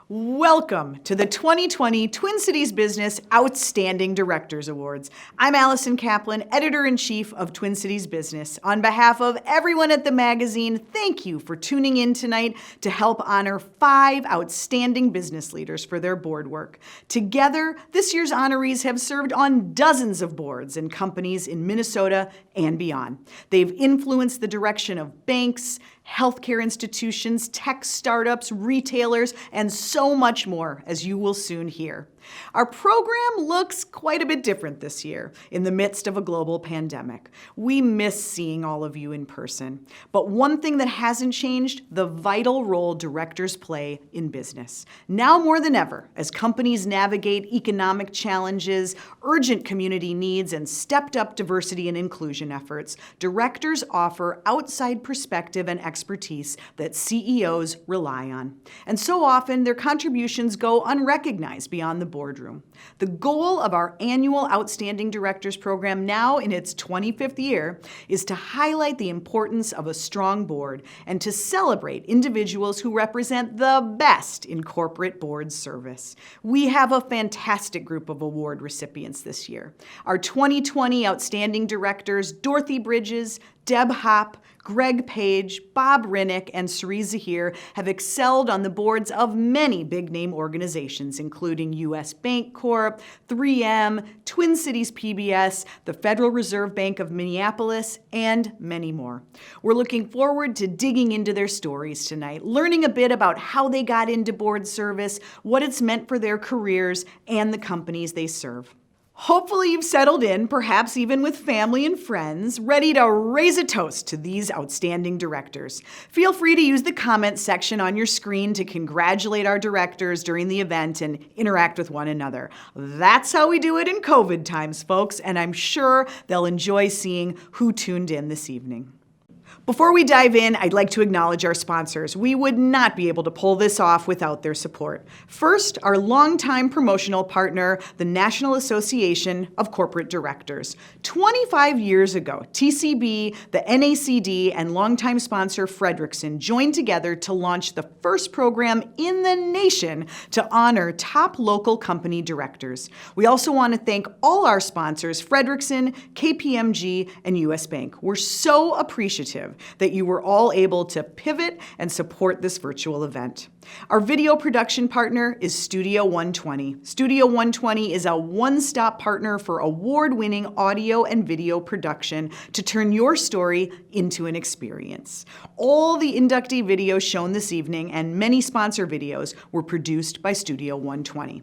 Welcome to the 2020 Twin Cities Business Outstanding Directors Awards. I'm Allison Kaplan, Editor-in-Chief of Twin Cities Business. On behalf of everyone at the magazine, thank you for tuning in tonight to help honor 5 outstanding business leaders for their board work. Together, this year's honorees have served on dozens of boards and companies in Minnesota and beyond. They've influenced the direction of banks, healthcare institutions, tech startups, retailers, and so much more, as you will soon hear. Our program looks quite a bit different this year in the midst of a global pandemic. We miss seeing all of you in person. But one thing that hasn't changed, the vital role directors play in business. Now more than ever, as companies navigate economic challenges, urgent community needs, and stepped up diversity and inclusion efforts, directors offer outside perspective and expertise that CEOs rely on. And so often, their contributions go unrecognized beyond the boardroom. The goal of our annual Outstanding Directors program, now in its 25th year, is to highlight the importance of a strong board and to celebrate individuals who represent the best in corporate board service. We have a fantastic group of award recipients this year. Our 2020 Outstanding Directors, Dorothy Bridges, Deb Hopp, Greg Page, Bob Rinek, and Zaheer have excelled on the boards of many big-name organizations, including U.S. Bank Corp., 3M, Twin Cities PBS, the Federal Reserve Bank of Minneapolis, and many more. We're looking forward to digging into their stories tonight, learning a bit about how they got into board service, what it's meant for their careers, and the companies they serve. Hopefully you've settled in, perhaps even with family and friends, ready to raise a toast to these outstanding directors. Feel free to use the comment section on your screen to congratulate our directors during the event and interact with one another. That's how we do it in COVID times, folks, and I'm sure they'll enjoy seeing who tuned in this evening. Before we dive in, I'd like to acknowledge our sponsors. We would not be able to pull this off without their support. First, our longtime promotional partner, the National Association of Corporate Directors. 25 years ago, TCB, the NACD, and longtime sponsor Frederickson joined together to launch the first program in the nation to honor top local company directors. We also want to thank all our sponsors, Frederickson, KPMG, and U.S. Bank. We're so appreciative that you were all able to pivot and support this virtual event. Our video production partner is Studio 120. Studio 120 is a one-stop partner for award-winning audio and video production to turn your story into an experience. All the inductee videos shown this evening and many sponsor videos were produced by Studio 120.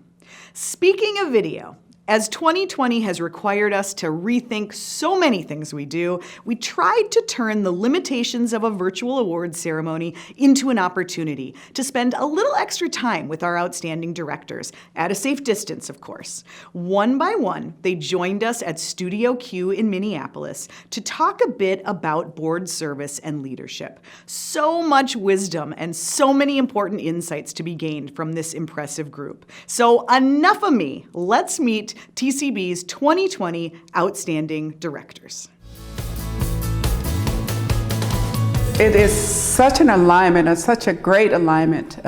Speaking of video, as 2020 has required us to rethink so many things we do, we tried to turn the limitations of a virtual awards ceremony into an opportunity to spend a little extra time with our outstanding directors, at a safe distance, of course. One by one, they joined us at Studio Q in Minneapolis to talk a bit about board service and leadership. So much wisdom and so many important insights to be gained from this impressive group. So enough of me, let's meet TCB's 2020 Outstanding Directors. It is such an alignment, and such a great alignment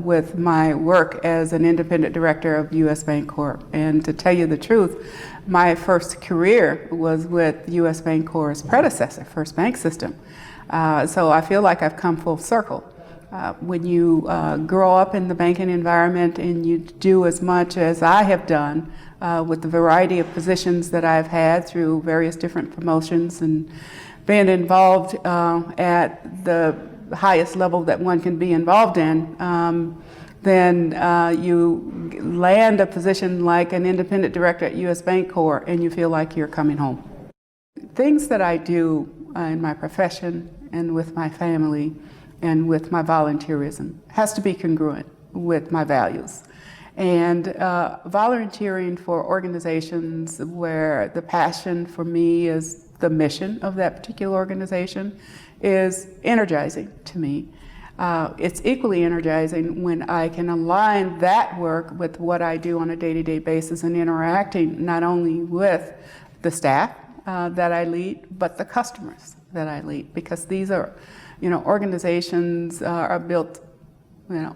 with my work as an independent director of U.S. Bank Corp. And to tell you the truth, my first career was with U.S. Bank Corp's predecessor, First Bank System. So I feel like I've come full circle. When you grow up in the banking environment and you do as much as I have done with the variety of positions that I've had through various different promotions and being involved at the highest level that one can be involved in, then you land a position like an independent director at U.S. Bank Corp. And you feel like you're coming home. Things that I do in my profession and with my family and with my volunteerism has to be congruent with my values. And volunteering for organizations where the passion for me is the mission of that particular organization is energizing to me. It's equally energizing when I can align that work with what I do on a day-to-day basis and interacting not only with the staff that I lead, but the customers that I lead, because these are, organizations are built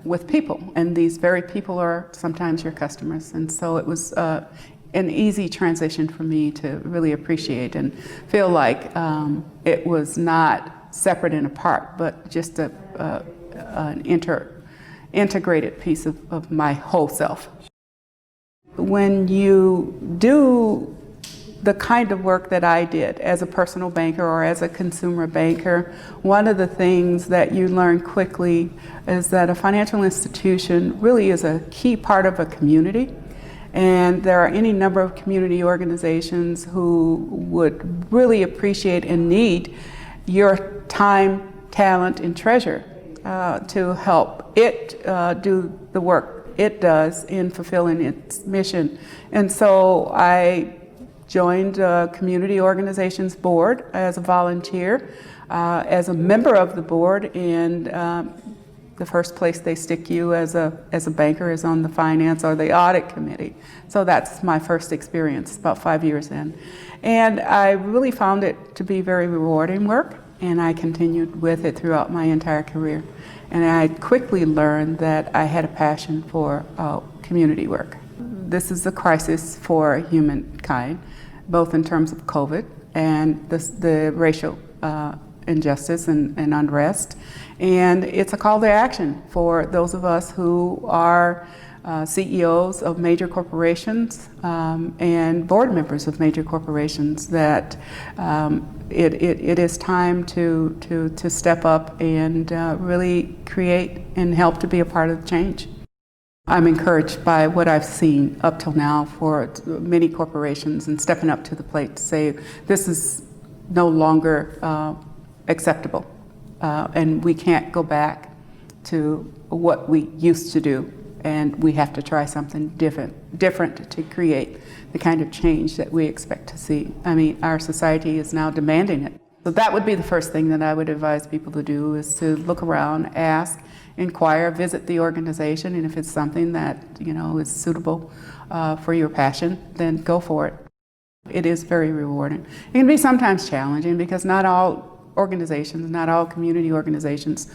with people, and these very people are sometimes your customers. And so it was an easy transition for me to really appreciate and feel like it was not separate and apart, but just an integrated piece of my whole self. When you do the kind of work that I did as a personal banker or as a consumer banker, one of the things that you learn quickly is that a financial institution really is a key part of a community. And there are any number of community organizations who would really appreciate and need your time, talent, and treasure to help it do the work it does in fulfilling its mission. And so I joined a community organizations board as a volunteer, as a member of the board, and the first place they stick you as a banker is on the finance or the audit committee. So that's my first experience, about 5 years in. And I really found it to be very rewarding work, and I continued with it throughout my entire career. And I quickly learned that I had a passion for community work. This is a crisis for humankind, both in terms of COVID and the racial injustice and unrest. And it's a call to action for those of us who are CEOs of major corporations and board members of major corporations that it is time to step up and really create and help to be a part of the change. I'm encouraged by what I've seen up till now for many corporations and stepping up to the plate to say this is no longer acceptable and we can't go back to what we used to do, and we have to try something different to create the kind of change that we expect to see. I mean, our society is now demanding it. So that would be the first thing that I would advise people to do, is to look around, ask, inquire, visit the organization, and if it's something that is suitable for your passion, then go for it. It is very rewarding. It can be sometimes challenging because not all organizations, not all community organizations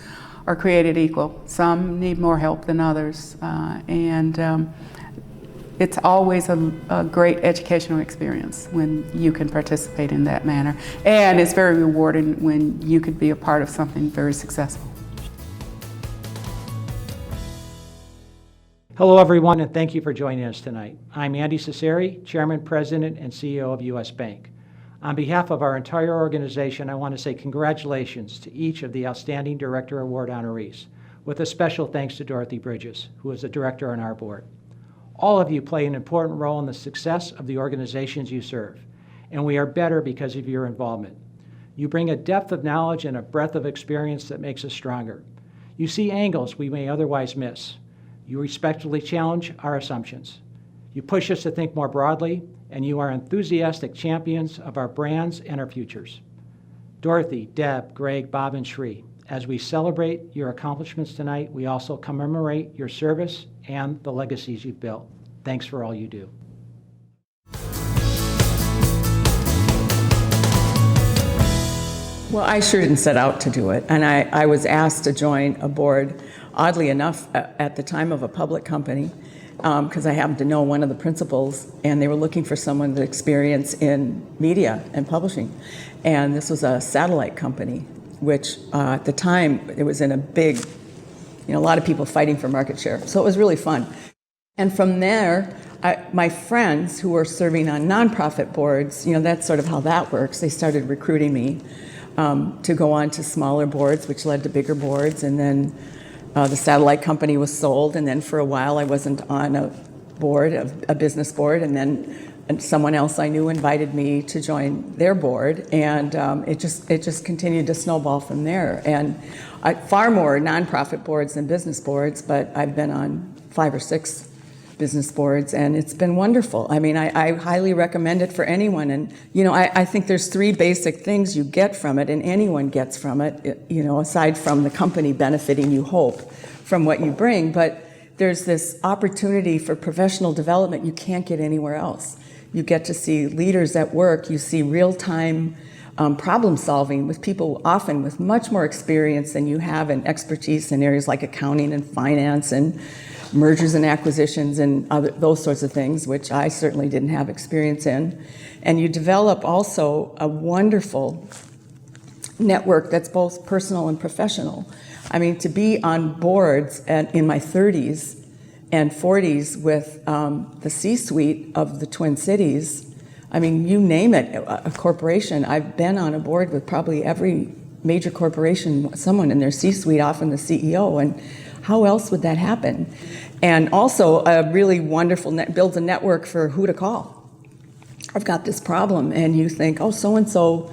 are created equal. Some need more help than others, and it's always a great educational experience when you can participate in that manner. And it's very rewarding when you could be a part of something very successful. Hello, everyone, and thank you for joining us tonight. I'm Andy Cesari, Chairman, President, and CEO of U.S. Bank. On behalf of our entire organization, I want to say congratulations to each of the Outstanding Director Award honorees, with a special thanks to Dorothy Bridges, who is a director on our board. All of you play an important role in the success of the organizations you serve, and we are better because of your involvement. You bring a depth of knowledge and a breadth of experience that makes us stronger. You see angles we may otherwise miss. You respectfully challenge our assumptions. You push us to think more broadly, and you are enthusiastic champions of our brands and our futures. Dorothy, Deb, Greg, Bob, and Shree, as we celebrate your accomplishments tonight, we also commemorate your service and the legacies you've built. Thanks for all you do. Well, I sure didn't set out to do it, and I was asked to join a board, oddly enough, at the time of a public company, because I happened to know one of the principals, and they were looking for someone with experience in media and publishing. And this was a satellite company, which at the time, it was in a big, a lot of people fighting for market share. So it was really fun. And from there, my friends who were serving on nonprofit boards, that's sort of how that works. They started recruiting me to go on to smaller boards, which led to bigger boards. And then the satellite company was sold, and then for a while I wasn't on a board, a business board, and then someone else I knew invited me to join their board, and it just continued to snowball from there. And far more nonprofit boards than business boards, but I've been on 5 or 6 business boards, and it's been wonderful. I mean, I highly recommend it for anyone. And I think there's 3 basic things you get from it, and anyone gets from it, aside from the company benefiting, you hope, from what you bring. But there's this opportunity for professional development you can't get anywhere else. You get to see leaders at work. You see real-time problem solving with people often with much more experience than you have and expertise in areas like accounting and finance and mergers and acquisitions and those sorts of things, which I certainly didn't have experience in. And you develop also a wonderful network that's both personal and professional. I mean, to be on boards in my 30s and 40s with the C-suite of the Twin Cities, I mean, you name it, a corporation. I've been on a board with probably every major corporation, someone in their C-suite, often the CEO, and how else would that happen? And also a really wonderful builds a network for who to call. I've got this problem, and you think, oh, so-and-so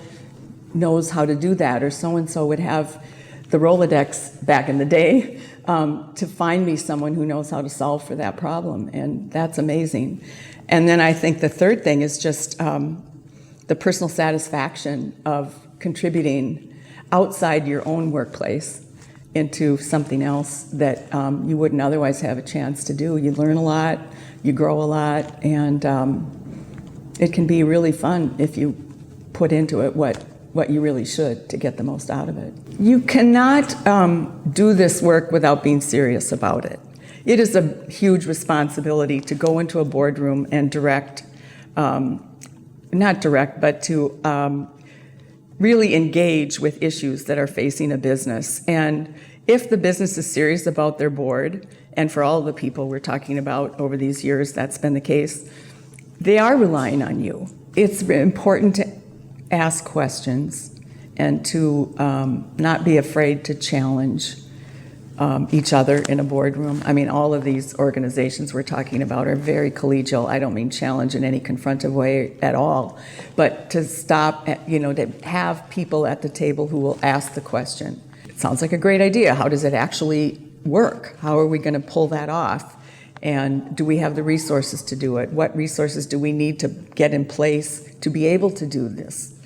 knows how to do that, or so-and-so would have the Rolodex back in the day to find me someone who knows how to solve for that problem, and that's amazing. And then I think the third thing is just the personal satisfaction of contributing outside your own workplace into something else that you wouldn't otherwise have a chance to do. You learn a lot, you grow a lot, and it can be really fun if you put into it what you really should to get the most out of it. You cannot do this work without being serious about it. It is a huge responsibility to go into a boardroom and direct, not direct, but to really engage with issues that are facing a business. And if the business is serious about their board, and for all of the people we're talking about over these years, that's been the case, they are relying on you. It's important to ask questions and to not be afraid to challenge each other in a boardroom. I mean, all of these organizations we're talking about are very collegial. I don't mean challenge in any confrontive way at all, but to stop, to have people at the table who will ask the question. It sounds like a great idea. How does it actually work? How are we going to pull that off? And do we have the resources to do it? What resources do we need to get in place to be able to do this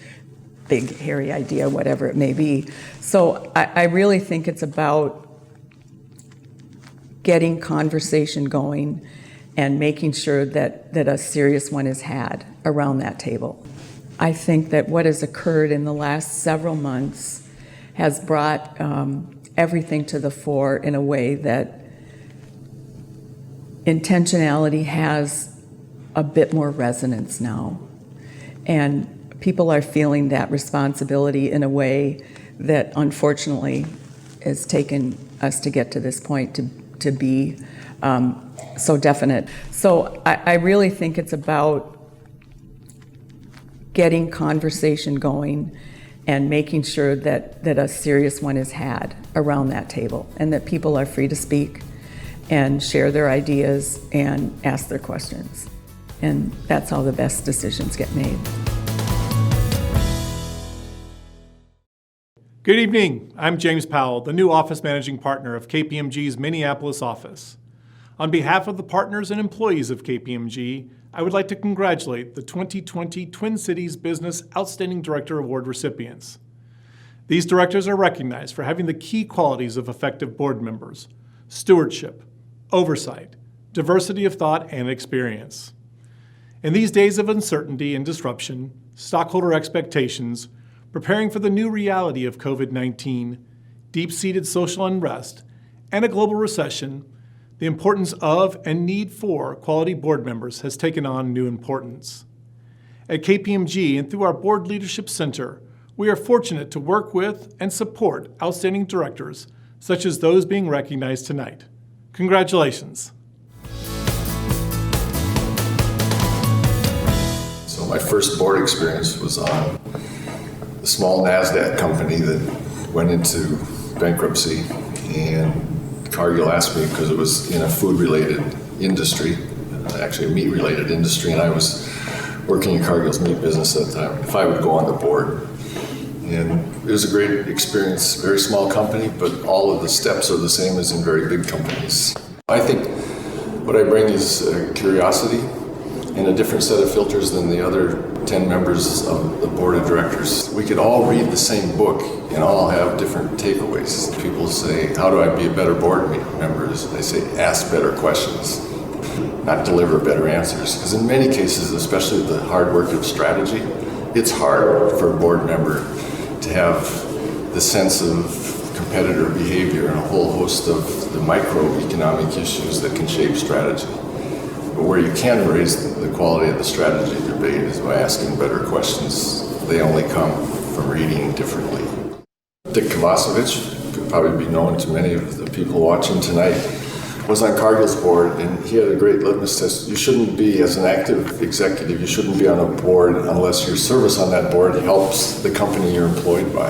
big, hairy idea, whatever it may be? So I really think it's about getting conversation going and making sure that a serious one is had around that table. I think that what has occurred in the last several months has brought everything to the fore in a way that intentionality has a bit more resonance now. And people are feeling that responsibility in a way that unfortunately has taken us to get to this point to be so definite. So I really think it's about getting conversation going and making sure that a serious one is had around that table and that people are free to speak and share their ideas and ask their questions. And that's how the best decisions get made. Good evening. I'm James Powell, the new office managing partner of KPMG's Minneapolis office. On behalf of the partners and employees of KPMG, I would like to congratulate the 2020 Twin Cities Business Outstanding Director Award recipients. These directors are recognized for having the key qualities of effective board members: stewardship, oversight, diversity of thought, and experience. In these days of uncertainty and disruption, stockholder expectations, preparing for the new reality of COVID-19, deep-seated social unrest, and a global recession, the importance of and need for quality board members has taken on new importance. At KPMG and through our Board Leadership Center, we are fortunate to work with and support outstanding directors such as those being recognized tonight. Congratulations. So my first board experience was on a small NASDAQ company that went into bankruptcy, and Cargill asked me, because it was in a food-related industry, actually a meat-related industry, and I was working in Cargill's meat business at the time, if I would go on the board. And it was a great experience, very small company, but all of the steps are the same as in very big companies. I think what I bring is curiosity and a different set of filters than the other 10 members of the board of directors. We could all read the same book and all have different takeaways. People say, how do I be a better board member? They say, ask better questions, not deliver better answers. Because in many cases, especially the hard work of strategy, it's hard for a board member to have the sense of competitor behavior and a whole host of the microeconomic issues that can shape strategy. But where you can raise the quality of the strategy debate is by asking better questions. They only come from reading differently. Dick Kovacevic, could probably be known to many of the people watching tonight, was on Cargill's board, and he had a great litmus test. You shouldn't be, as an active executive, you shouldn't be on a board unless your service on that board helps the company you're employed by.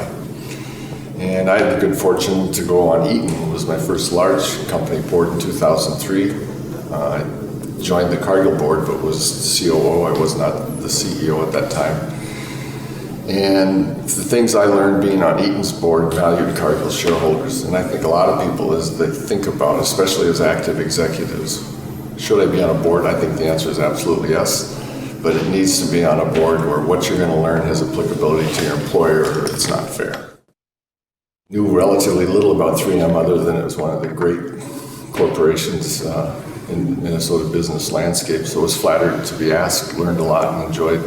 And I had the good fortune to go on Eaton. It was my first large company board in 2003. I joined the Cargill board, but was COO. I was not the CEO at that time. And the things I learned being on Eaton's board valued Cargill shareholders. And I think a lot of people, as they think about, especially as active executives, should I be on a board? I think the answer is absolutely yes. But it needs to be on a board where what you're going to learn has applicability to your employer, or it's not fair. Knew relatively little about 3M other than it was one of the great corporations in Minnesota business landscape. So I was flattered to be asked, learned a lot, and enjoyed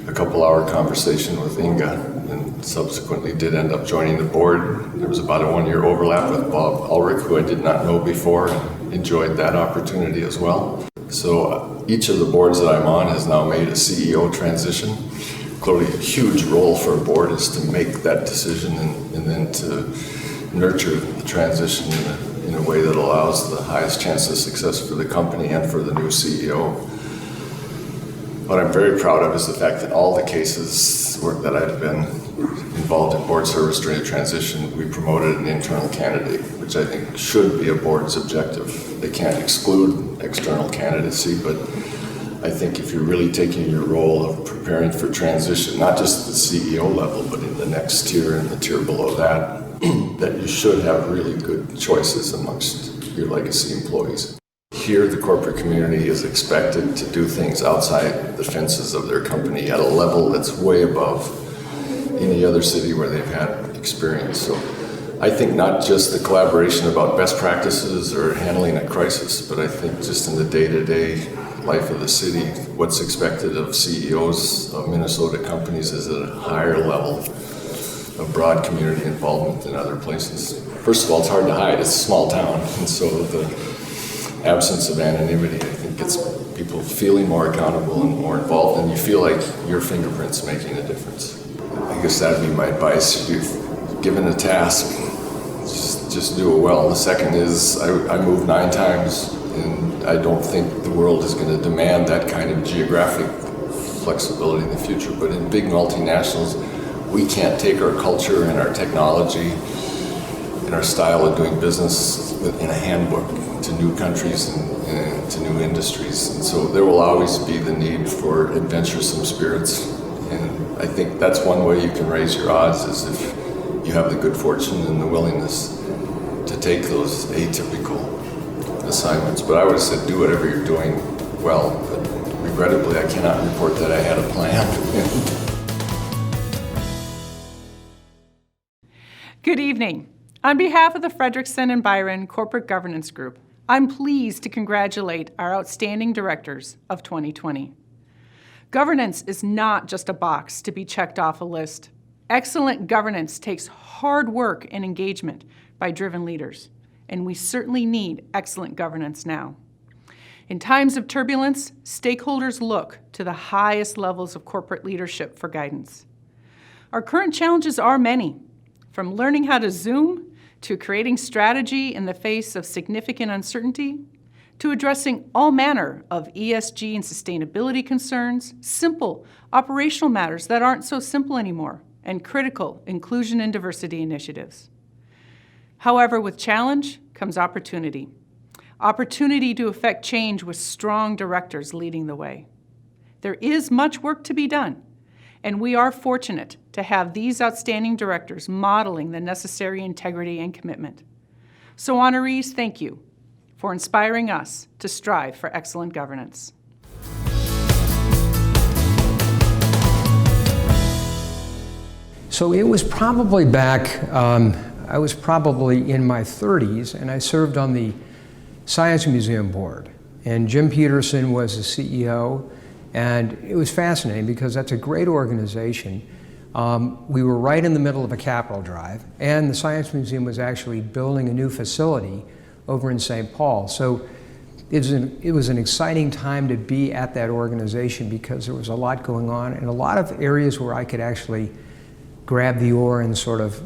a couple-hour conversation with Inga, and subsequently did end up joining the board. There was about a 1-year overlap with Bob Ulrich, who I did not know before, and enjoyed that opportunity as well. So each of the boards that I'm on has now made a CEO transition. Clearly a huge role for a board is to make that decision and then to nurture the transition in a way that allows the highest chance of success for the company and for the new CEO. What I'm very proud of is the fact that all the cases that I've been involved in board service during the transition, we promoted an internal candidate, which I think should be a board's objective. They can't exclude external candidacy, but I think if you're really taking your role of preparing for transition, not just at the CEO level, but in the next tier and the tier below that, that you should have really good choices amongst your legacy employees. Here, the corporate community is expected to do things outside the fences of their company at a level that's way above any other city where they've had experience. So I think not just the collaboration about best practices or handling a crisis, but I think just in the day-to-day life of the city, what's expected of CEOs of Minnesota companies is at a higher level of broad community involvement than other places. First of all, it's hard to hide. It's a small town, and so the absence of anonymity, I think, gets people feeling more accountable and more involved, and you feel like your fingerprint's making a difference. I guess that'd be my advice. If you're given a task, just do it well. The second is, I moved 9 times, and I don't think the world is going to demand that kind of geographic flexibility in the future. But in big multinationals, we can't take our culture and our technology and our style of doing business in a handbook to new countries and to new industries. And so there will always be the need for adventuresome spirits. And I think that's one way you can raise your odds, is if you have the good fortune and the willingness to take those atypical assignments. But I would have said do whatever you're doing well. But regrettably, I cannot report that I had a plan. Good evening. On behalf of the Frederickson and Byron Corporate Governance Group, I'm pleased to congratulate our outstanding directors of 2020. Governance is not just a box to be checked off a list. Excellent governance takes hard work and engagement by driven leaders, and we certainly need excellent governance now. In times of turbulence, stakeholders look to the highest levels of corporate leadership for guidance. Our current challenges are many, from learning how to Zoom to creating strategy in the face of significant uncertainty, to addressing all manner of ESG and sustainability concerns, simple operational matters that aren't so simple anymore, and critical inclusion and diversity initiatives. However, with challenge comes opportunity. Opportunity to effect change with strong directors leading the way. There is much work to be done, and we are fortunate to have these outstanding directors modeling the necessary integrity and commitment. So honorees, thank you for inspiring us to strive for excellent governance. So it was probably back, I was probably in my 30s, and I served on the Science Museum Board. And Jim Peterson was the CEO, And it was fascinating because that's a great organization. We were right in the middle of a capital drive, and the Science Museum was actually building a new facility over in St. Paul. So it was an exciting time to be at that organization because there was a lot going on and a lot of areas where I could actually grab the oar and sort of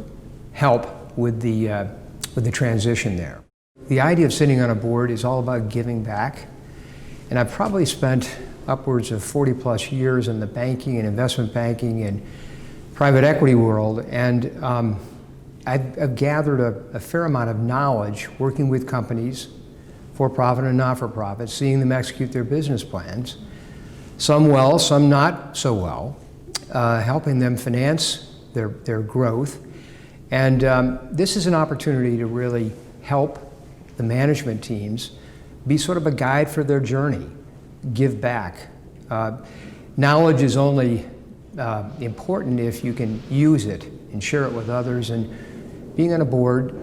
help with the transition there. The idea of sitting on a board is all about giving back, and I've probably spent upwards of 40 plus years in the banking and investment banking and private equity world, and I've gathered a fair amount of knowledge working with companies, for-profit and not-for-profit, seeing them execute their business plans, some well, some not so well, helping them finance their growth. And this is an opportunity to really help the management teams be sort of a guide for their journey, give back. Knowledge is only important if you can use it and share it with others. And being on a board,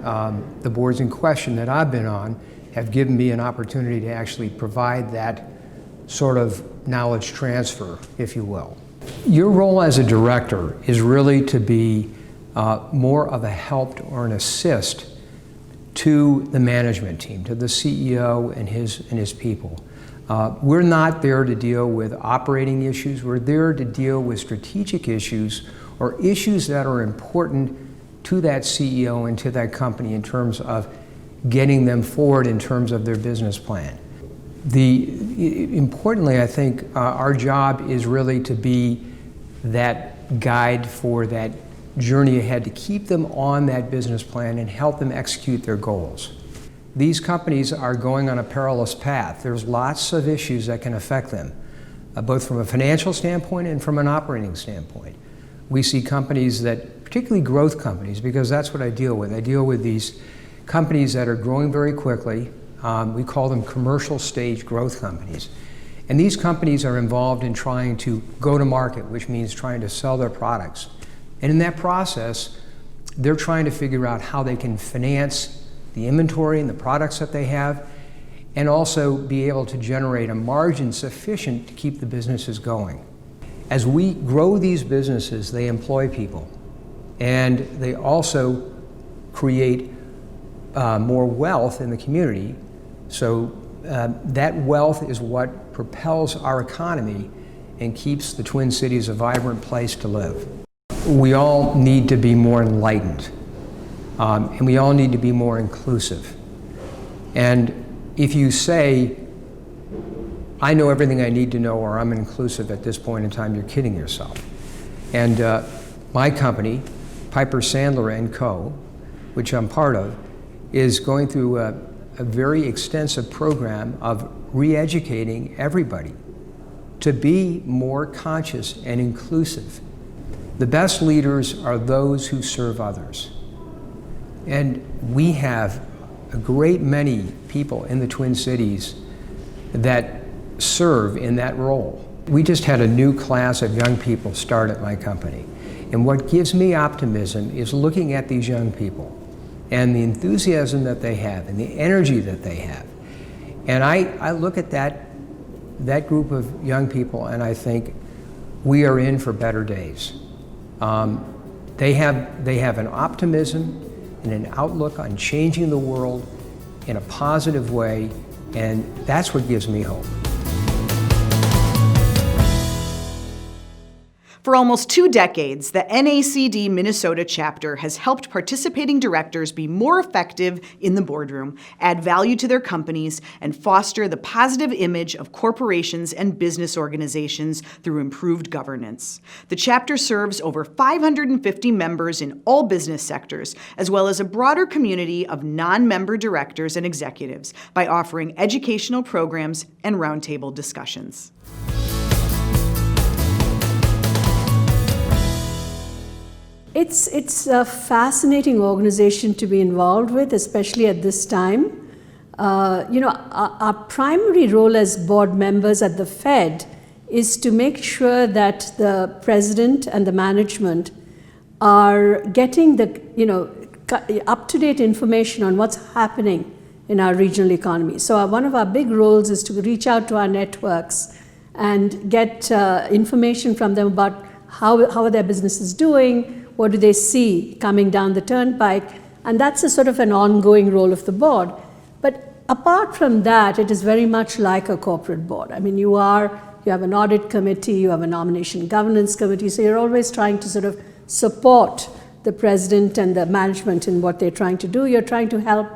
the boards in question that I've been on have given me an opportunity to actually provide that sort of knowledge transfer, if you will. Your role as a director is really to be more of a help or an assist to the management team, to the CEO and his people. We're not there to deal with operating issues. We're there to deal with strategic issues or issues that are important to that CEO and to that company in terms of getting them forward in terms of their business plan. Importantly, I think our job is really to be that guide for that journey ahead, to keep them on that business plan and help them execute their goals. These companies are going on a perilous path. There's lots of issues that can affect them, both from a financial standpoint and from an operating standpoint. We see companies that, particularly growth companies, because that's what I deal with. I deal with these companies that are growing very quickly. We call them commercial stage growth companies. And these companies are involved in trying to go to market, which means trying to sell their products. And in that process, they're trying to figure out how they can finance the inventory and the products that they have, and also be able to generate a margin sufficient to keep the businesses going. As we grow these businesses, they employ people, and they also create more wealth in the community. So that wealth is what propels our economy and keeps the Twin Cities a vibrant place to live. We all need to be more enlightened, and we all need to be more inclusive. And if you say, I know everything I need to know, or I'm inclusive at this point in time, you're kidding yourself. And my company, Piper Sandler & Co., which I'm part of, is going through a very extensive program of re-educating everybody to be more conscious and inclusive. The best leaders are those who serve others. And we have a great many people in the Twin Cities that serve in that role. We just had a new class of young people start at my company. And what gives me optimism is looking at these young people and the enthusiasm that they have and the energy that they have. And I look at that group of young people and I think we are in for better days. They have an optimism and an outlook on changing the world in a positive way, and that's what gives me hope. For almost 2 decades, the NACD Minnesota chapter has helped participating directors be more effective in the boardroom, add value to their companies, and foster the positive image of corporations and business organizations through improved governance. The chapter serves over 550 members in all business sectors, as well as a broader community of non-member directors and executives by offering educational programs and roundtable discussions. It's a fascinating organization to be involved with, especially at this time. Our primary role as board members at the Fed is to make sure that the president and the management are getting the up-to-date information on what's happening in our regional economy. So one of our big roles is to reach out to our networks and get information from them about how are their businesses doing, what do they see coming down the turnpike, and that's a sort of an ongoing role of the board. But apart from that, it is very much like a corporate board. I mean, you have an audit committee, you have a nomination governance committee, so you're always trying to sort of support the president and the management in what they're trying to do. You're trying to help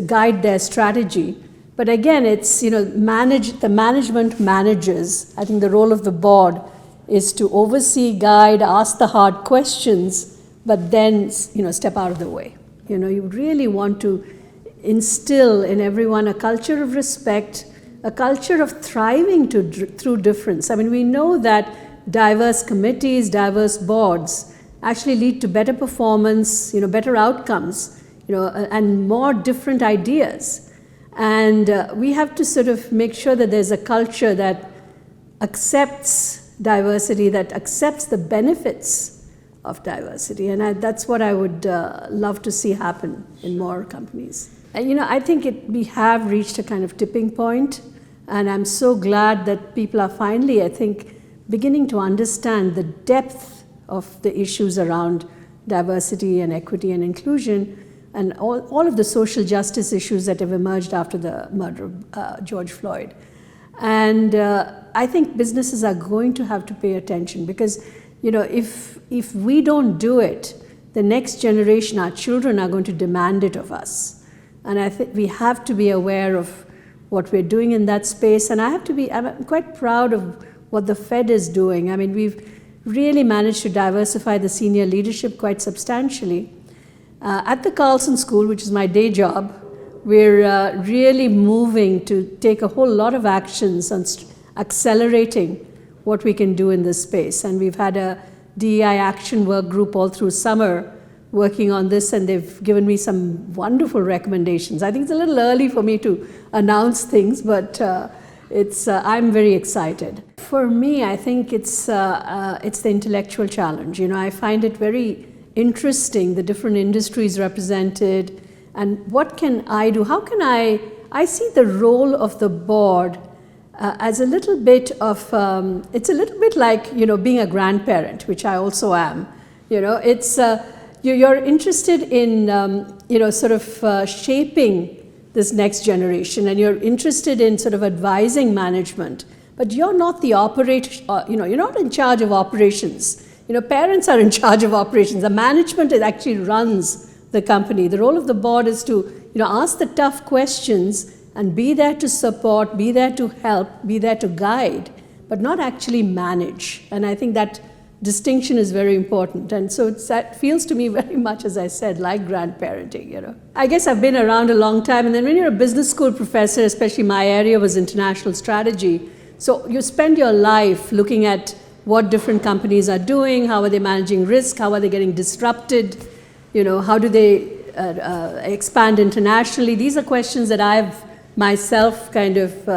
guide their strategy. But again, it's, the management manages. I think the role of the board is to oversee, guide, ask the hard questions, but then, step out of the way. You really want to instill in everyone a culture of respect, a culture of thriving through difference. I mean, we know that diverse committees, diverse boards actually lead to better performance, better outcomes, and more different ideas. And we have to sort of make sure that there's a culture that accepts diversity, that accepts the benefits of diversity. And that's what I would love to see happen in more companies. And I think we have reached a kind of tipping point, and I'm so glad that people are finally, I think, beginning to understand the depth of the issues around diversity and equity and inclusion, and all of the social justice issues that have emerged after the murder of George Floyd. And I think businesses are going to have to pay attention, because if we don't do it, the next generation, our children, are going to demand it of us. And I think we have to be aware of what we're doing in that space. And I'm quite proud of what the Fed is doing. I mean, we've really managed to diversify the senior leadership quite substantially. At the Carlson School, which is my day job, we're really moving to take a whole lot of actions on accelerating what we can do in this space. And we've had a DEI action work group all through summer working on this, and they've given me some wonderful recommendations. I think it's a little early for me to announce things, but I'm very excited. For me, I think it's the intellectual challenge. I find it very interesting, the different industries represented, and what can I do? How can I see the role of the board as a little bit of, it's a little bit like, being a grandparent, which I also am. It's, you're interested in, sort of shaping this next generation, and you're interested in sort of advising management, but you're not the operator, you're not in charge of operations. Parents are in charge of operations. The management actually runs the company. The role of the board is to, ask the tough questions and be there to support, be there to help, be there to guide, but not actually manage. And I think that distinction is very important. And so that feels to me very much, as I said, like grandparenting, I guess I've been around a long time, and then when you're a business school professor, especially my area was international strategy, so you spend your life looking at what different companies are doing, how are they managing risk, how are they getting disrupted, how do they expand internationally. These are questions that I've myself kind of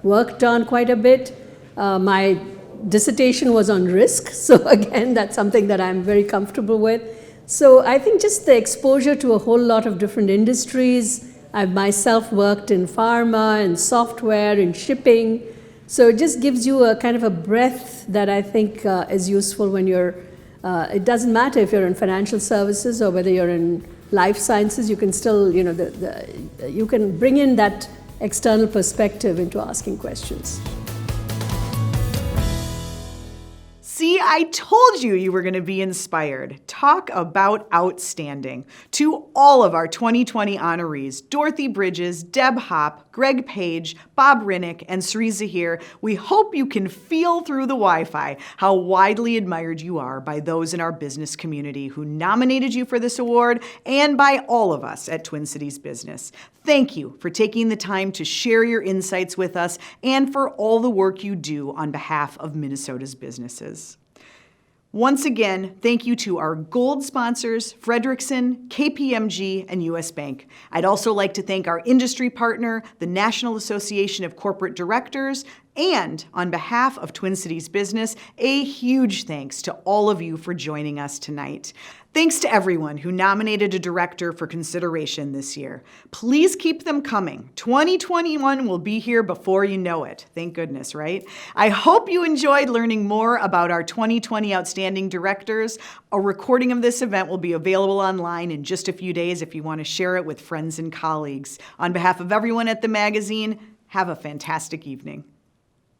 worked on quite a bit. My dissertation was on risk, so again, that's something that I'm very comfortable with. So I think just the exposure to a whole lot of different industries. I've myself worked in pharma, in software, in shipping. So it just gives you a kind of a breadth that I think is useful when you're, it doesn't matter if you're in financial services or whether you're in life sciences, you can still, you can bring in that external perspective into asking questions. See, I told you were going to be inspired. Talk about outstanding. To all of our 2020 honorees, Dorothy Bridges, Deb Hopp, Greg Page, Bob Rinek, and Sri Zaheer, we hope you can feel through the Wi-Fi how widely admired you are by those in our business community who nominated you for this award, and by all of us at Twin Cities Business. Thank you for taking the time to share your insights with us and for all the work you do on behalf of Minnesota's businesses. Once again, thank you to our gold sponsors, Frederickson, KPMG, and U.S. Bank. I'd also like to thank our industry partner, the National Association of Corporate Directors, And on behalf of Twin Cities Business, a huge thanks to all of you for joining us tonight. Thanks to everyone who nominated a director for consideration this year. Please keep them coming. 2021 will be here before you know it. Thank goodness, right? I hope you enjoyed learning more about our 2020 Outstanding Directors. A recording of this event will be available online in just a few days if you want to share it with friends and colleagues. On behalf of everyone at the magazine, have a fantastic evening.